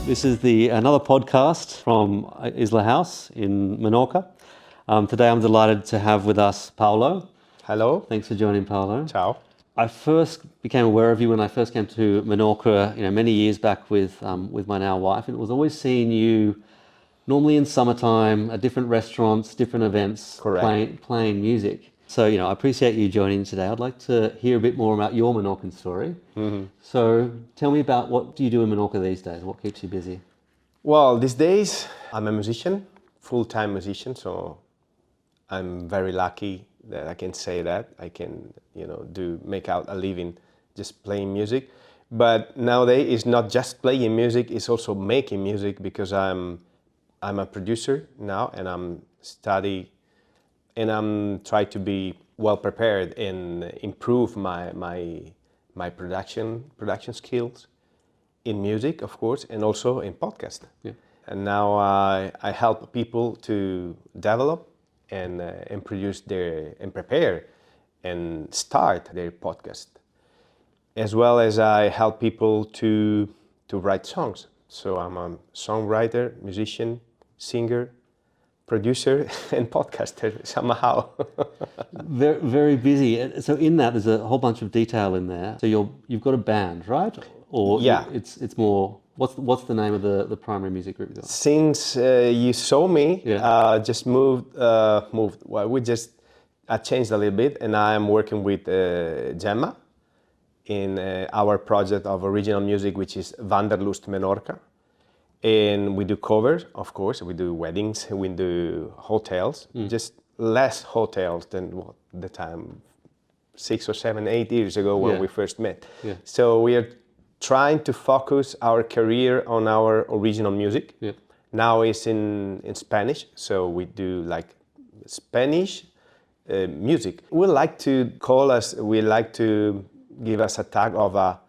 This is another podcast from Isla House in Menorca. Today I'm delighted to have with us Paolo. Hello. Thanks for joining, Paolo. Ciao. I first became aware of you when I first came to Menorca, many years back with my now wife, and it was always seeing you normally in summertime at different restaurants, different events, Correct. playing music. So, I appreciate you joining today. I'd like to hear a bit more about your Menorcan story. Mm-hmm. So tell me about what do you do in Menorca these days? What keeps you busy? Well, these days I'm a musician, full-time musician, so I'm very lucky that I can say that. I can, make out a living just playing music. But nowadays it's not just playing music, it's also making music because I'm a producer now and I'm study and I'm trying to be well prepared and improve my production skills in music, of course, and also in podcast. Yeah. And now I help people to develop and produce and prepare and start their podcast, as well as I help people to write songs. So I'm a songwriter, musician, singer, producer, and podcaster somehow. Very, very busy. So in that, there's a whole bunch of detail in there. So you've got a band, right? Or Yeah. it's more. What's the name of the primary music group you got? Since you saw me, Yeah. just moved. Well, I changed a little bit, and I'm working with Gemma in our project of original music, which is Wanderlust Menorca. And we do covers, of course. We do weddings, we do hotels, just less hotels than what the time 6 or 7, 8 years ago when Yeah. we first met. Yeah. So we are trying to focus our career on our original music. Yeah. Now it's in Spanish, so we do like Spanish music. We like to give us a tag of a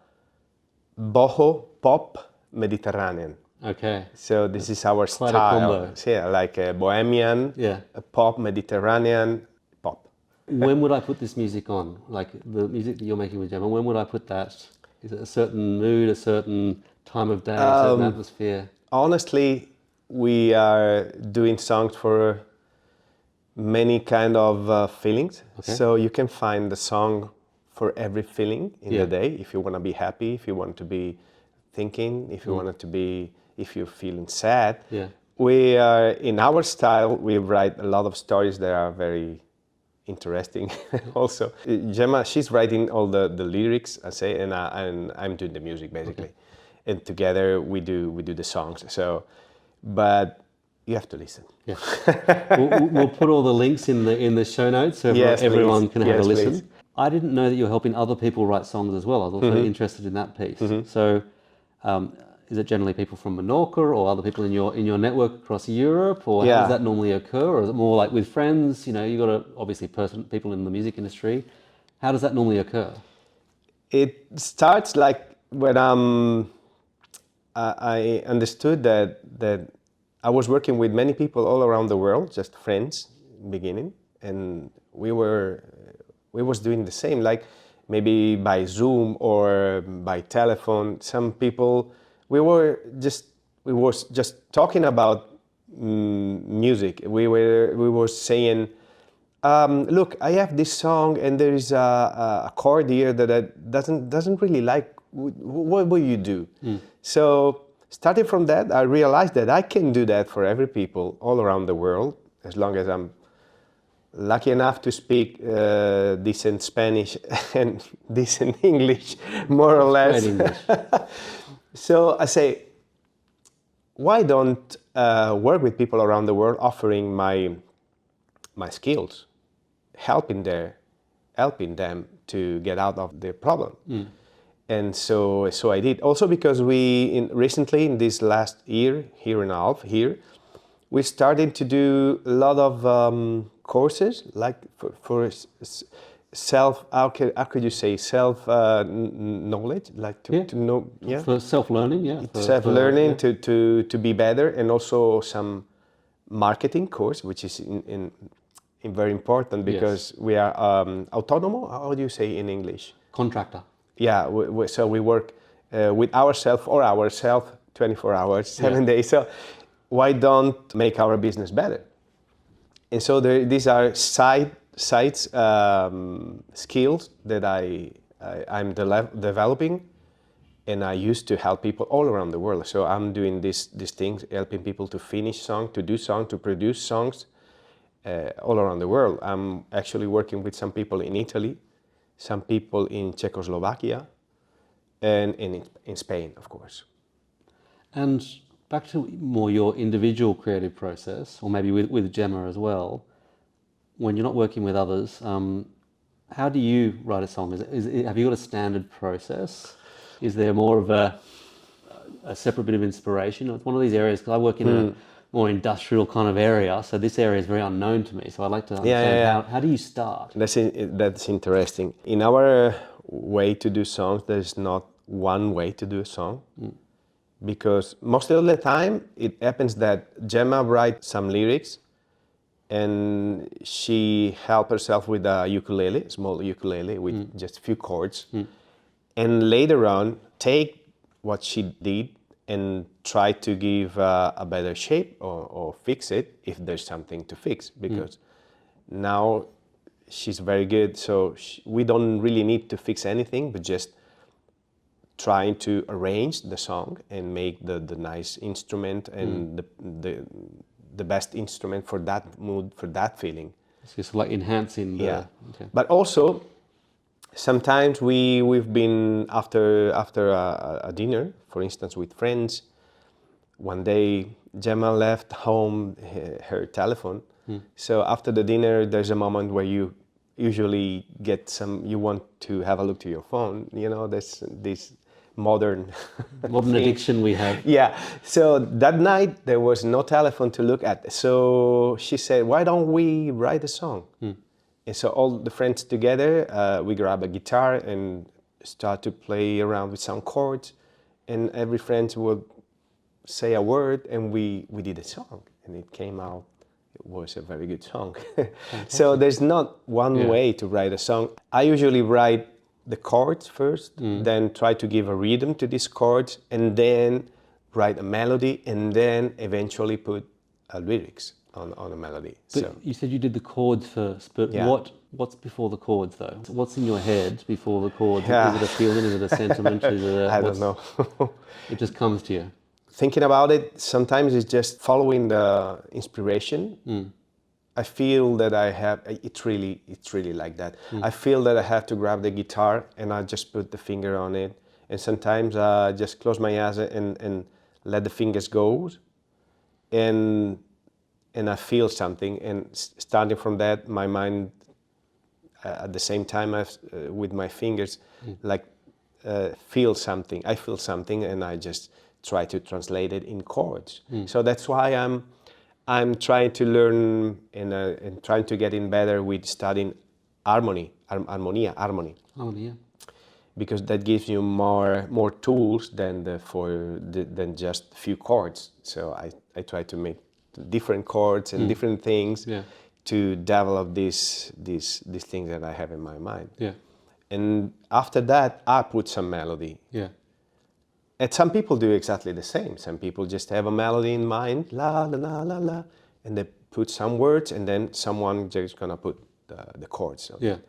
boho pop Mediterranean. Okay. So this is our Quite a style. combo. Yeah, like a bohemian, Yeah. a pop, Mediterranean pop. When would I put this music on? Like the music that you're making with Gemma, when would I put that? Is it a certain mood, a certain time of day, a certain atmosphere? Honestly, we are doing songs for many kind of feelings. Okay. So you can find the song for every feeling in Yeah. the day. If you want to be happy, if you want to be thinking, if you want it to be, if you're feeling sad. Yeah. We are, in our style, we write a lot of stories that are very interesting also. Gemma, she's writing all the lyrics, I say, and I'm doing the music basically. Okay. And together we do the songs. So, but you have to listen. Yeah. we'll put all the links in the show notes so Yes, everyone please. can have Yes, a listen. please. I didn't know that you're helping other people write songs as well. I was also interested in that piece. So is it generally people from Menorca or other people in your network across Europe, or how does that normally occur? Or is it more like with friends? You got to obviously people in the music industry. How does that normally occur? It starts like when I understood that I was working with many people all around the world, just friends, beginning, and we was doing the same, like maybe by Zoom or by telephone. Some people, we was just talking about music. We were saying, look, I have this song and there is a chord here that I doesn't really like. What will you do? So starting from that, I realized that I can do that for every people all around the world, as long as I'm lucky enough to speak decent Spanish and decent English, more or less. Great English. So I say, why don't work with people around the world, offering my skills, helping them to get out of their problem. And so I did. Also because recently in this last year and a half here, we started to do a lot of courses, like for self, how could you say, self knowledge, like to know, for self-learning, self-learning to be better, and also some marketing course, which is in very important because we are autonomo. How do you say in English? Contractor. Yeah, so we work with ourselves or ourselves 24 hours, 7 days. So why don't make our business better? And so these are sides skills that I'm developing, and I used to help people all around the world. So I'm doing these things, helping people to finish songs, to do songs, to produce songs all around the world. I'm actually working with some people in Italy, some people in Czechoslovakia, and in Spain, of course. And back to more your individual creative process, or maybe with Gemma as well, when you're not working with others, how do you write a song? Have you got a standard process? Is there more of a separate bit of inspiration? It's one of these areas, because I work in a more industrial kind of area, so this area is very unknown to me. So I'd like to understand how do you start? That's interesting. In our way to do songs, there's not one way to do a song. Because most of the time it happens that Gemma writes some lyrics and she helps herself with a ukulele, small ukulele with just a few chords. And later on, take what she did and try to give a better shape or fix it if there's something to fix. Because now she's very good, so we don't really need to fix anything, but just trying to arrange the song and make the nice instrument and the best instrument for that mood, for that feeling. So it's like enhancing the... Yeah. Okay. But also, sometimes we've been after a dinner, for instance, with friends. One day, Gemma left home her telephone. So after the dinner, there's a moment where you usually you want to have a look to your phone. You know, there's this modern addiction we have. Yeah. So that night there was no telephone to look at. So she said, "Why don't we write a song?" And so all the friends together, we grab a guitar and start to play around with some chords, and every friend would say a word, and we did a song, and it came out. It was a very good song. So there's not one way to write a song. I usually write the chords first, then try to give a rhythm to these chords, and then write a melody, and then eventually put lyrics on a melody. But so you said you did the chords first, but what's before the chords though? What's in your head before the chords? Is it a feeling? Is it a sentiment? I don't know. It just comes to you. Thinking about it, sometimes it's just following the inspiration. I feel that it's really like that. I feel that I have to grab the guitar and I just put the finger on it. And sometimes I just close my eyes and let the fingers go. And I feel something. And starting from that, my mind, at the same time with my fingers, feel something. I feel something and I just try to translate it in chords. So that's why I'm trying to learn and trying to get in better with studying harmony. Because that gives you more tools than just a few chords. So I try to make different chords and different things to develop these things that I have in my mind. Yeah. And after that, I put some melody. Yeah. And some people do exactly the same. Some people just have a melody in mind, la la la la la, and they put some words, and then someone just gonna put the chords on it.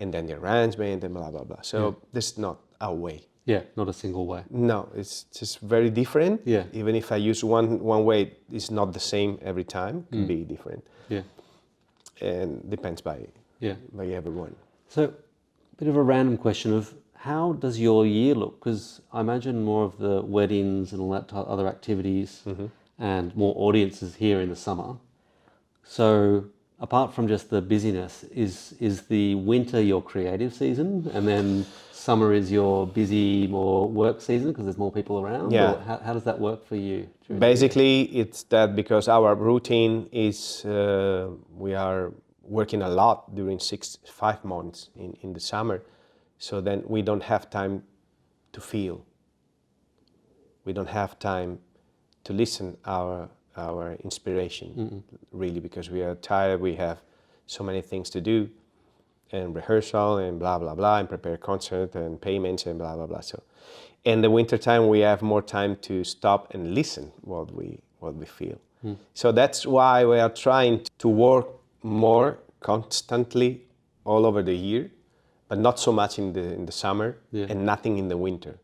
And then the arrangement and blah blah blah. So there's not a way. Yeah, not a single way. No, it's just very different. Yeah. Even if I use one way, it's not the same every time. It can be different. Yeah. And depends by everyone. So, a bit of a random question of how does your year look? Because I imagine more of the weddings and all that other activities and more audiences here in the summer. So apart from just the busyness, is the winter your creative season and then summer is your busy, more work season because there's more people around? Yeah. Or how does that work for you? Basically, it's that because our routine is we are working a lot during 5 months in the summer. So then we don't have time to feel. We don't have time to listen our inspiration, really, because we are tired. We have so many things to do, and rehearsal and blah blah blah, and prepare concert and payments and blah blah blah. So in the winter time we have more time to stop and listen what we feel. So that's why we are trying to work more constantly all over the year, but not so much in the summer, and nothing in the winter.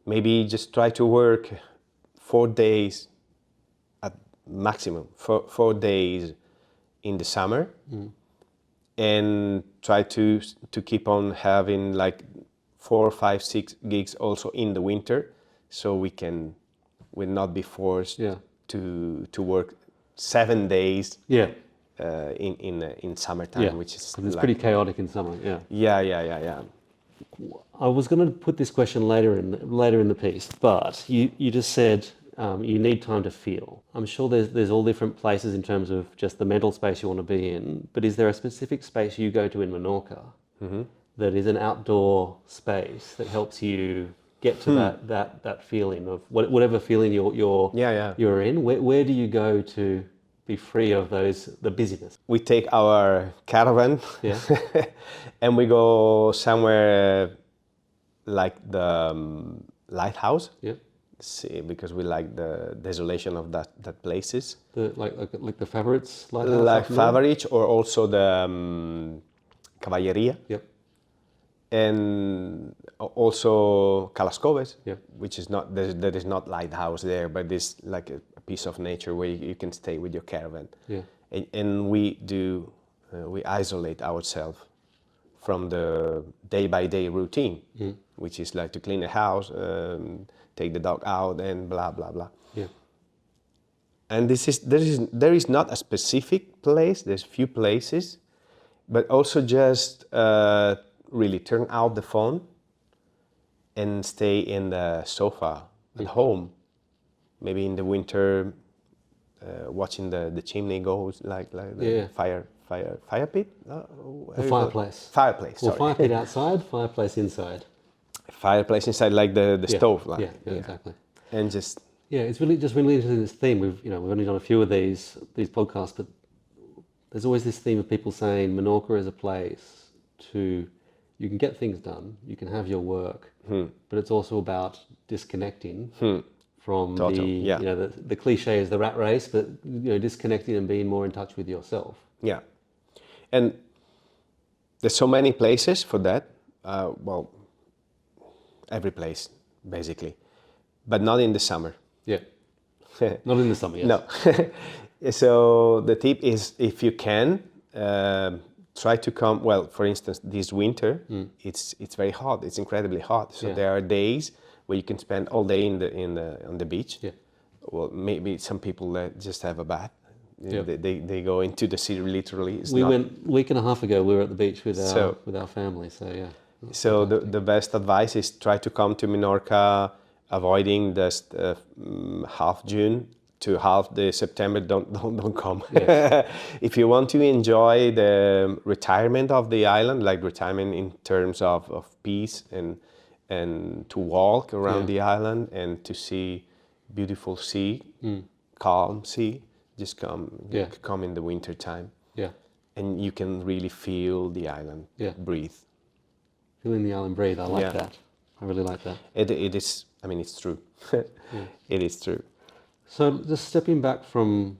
Maybe just try to work 4 days at maximum, 4 days in the summer, and try to keep on having like 4, 5, 6 gigs also in the winter, so we'll not be forced to work 7 days in summertime, which is it's pretty chaotic in summer. Yeah. I was going to put this question later in the piece, but you just said you need time to feel. I'm sure there's all different places in terms of just the mental space you want to be in, but is there a specific space you go to in Menorca that is an outdoor space that helps you get to that feeling of whatever feeling you're in? Where do you go to be free of the busyness? We take our caravan and we go somewhere like the lighthouse. See, because we like the desolation of that places. Like the Favorites lighthouse. Like Favorites, or also the Caballeria. And also Calascoves, which is not there is not lighthouse there, but it's like a piece of nature where you can stay with your caravan. And we isolate ourselves from the day-by-day routine, which is like to clean the house, take the dog out, and blah blah blah. And there is not a specific place. There's few places, but also just really turn out the phone and stay in the sofa at home. Maybe in the winter, watching the chimney go, like the fire pit. The fireplace. Fireplace. Well, sorry. fire pit outside, fireplace inside. Fireplace inside, like the stove. Like, exactly. And just it's really interesting, this theme. We've only done a few of these podcasts, but there's always this theme of people saying Menorca is a place you can get things done, you can have your work, but it's also about disconnecting from the cliche is the rat race, but disconnecting and being more in touch with yourself. Yeah, and there's so many places for that. Well, every place basically, but not in the summer. Not in the summer. Yes. No. So the tip is, if you can, try to come. Well, for instance, this winter, it's very hot. It's incredibly hot. So there are days where you can spend all day on the beach. Well, maybe some people that just have a bath. They go into the sea literally. We went a week and a half ago. We were at the beach with our family. So the best advice is try to come to Menorca, avoiding just half June to half the September. Don't come. If you want to enjoy the retirement of the island, like retirement in terms of peace and to walk around the island and to see beautiful sea, calm sea, just come in the winter time. And you can really feel the island breathe. Feeling the island breathe. I like that. I really like that. It is. I mean, it's true. It is true. So just stepping back from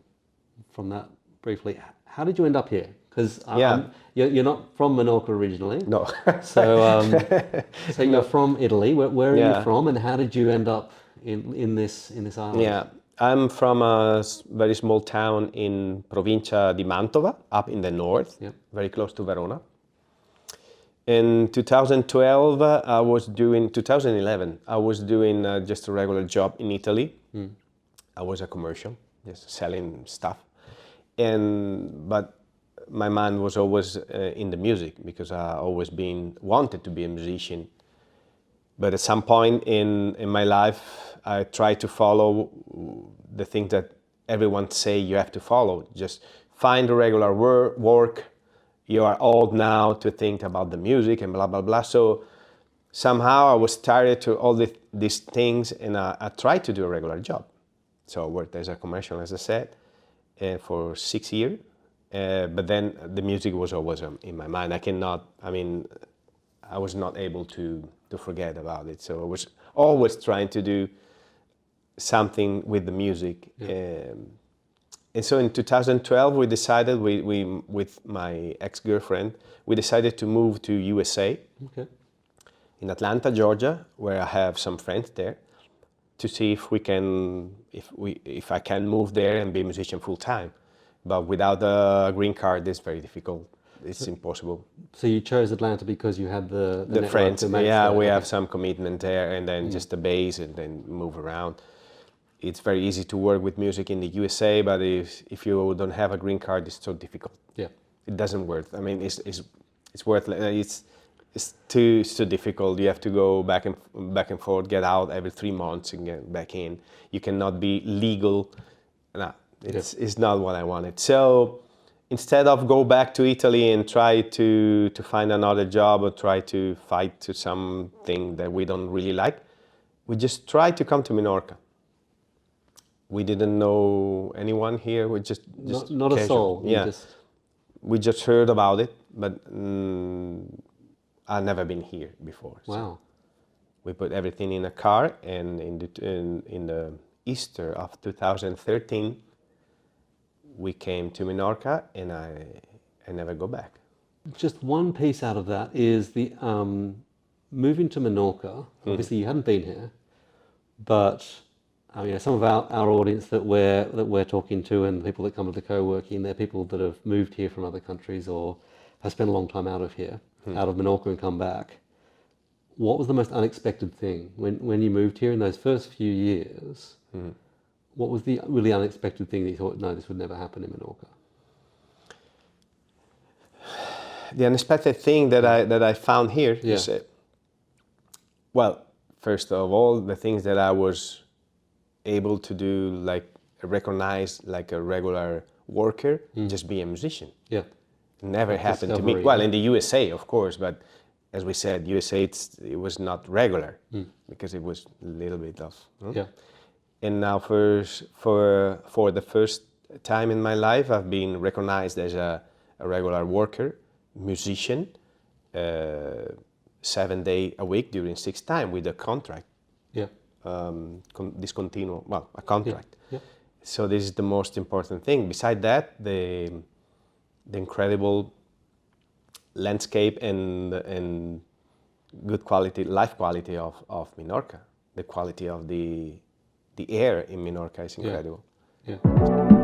that briefly, how did you end up here? Because you're not from Menorca originally. No. So you're from Italy. Where are you from, and how did you end up in this island? Yeah, I'm from a very small town in Provincia di Mantova, up in the north, very close to Verona. In 2011, I was doing just a regular job in Italy. I was a commercial, just selling stuff. But my mind was always in the music, because I always wanted to be a musician. But at some point in my life, I tried to follow the thing that everyone say you have to follow. Just find a regular work. You are old now to think about the music and blah, blah, blah. So somehow I was tired to all these things, and I tried to do a regular job. So I worked as a commercial, as I said, for 6 years. But then the music was always in my mind. I was not able to forget about it. So I was always trying to do something with the music. And so in 2012, we decided, we with my ex-girlfriend, we decided to move to USA, in Atlanta, Georgia, where I have some friends there, to see if I can move there and be a musician full time. But without a green card, it's very difficult. It's impossible. So you chose Atlanta because you had the friends. Yeah, there. we have some commitment there, and then just the base, and then move around. It's very easy to work with music in the USA, but if you don't have a green card, it's so difficult. Yeah, it doesn't work. I mean, it's worthless. It's too difficult. You have to go back and forth, get out every 3 months and get back in. You cannot be legal. No, it's not what I wanted. So instead of go back to Italy and try to find another job or try to fight to something that we don't really like, we just tried to come to Menorca. We didn't know anyone here. We just not a soul. Yeah, we just heard about it, but I've never been here before. Wow. So we put everything in a car, and in the Easter of 2013, we came to Menorca, and I never go back. Just one piece out of that is the moving to Menorca. Obviously, you hadn't been here, but some of our audience that we're talking to, and people that come to the co-working, they're people that have moved here from other countries or have spent a long time out of here, out of Menorca, and come back. What was the most unexpected thing when you moved here in those first few years? What was the really unexpected thing that you thought, no, this would never happen in Menorca? The unexpected thing that I found here is, well, first of all, the things that I was able to do, like recognize like a regular worker, just be a musician. Yeah. Never happened to me. Well, in the USA, of course, but as we said, USA, it was not regular because it was a little bit of. Yeah. And now for the first time in my life, I've been recognized as a regular worker, musician, 7 days a week during 6 times with a contract. Yeah. A contract. Yeah. So this is the most important thing. Beside that, the incredible landscape and good quality, life quality of Menorca. The quality of the air in Menorca is incredible. Yeah.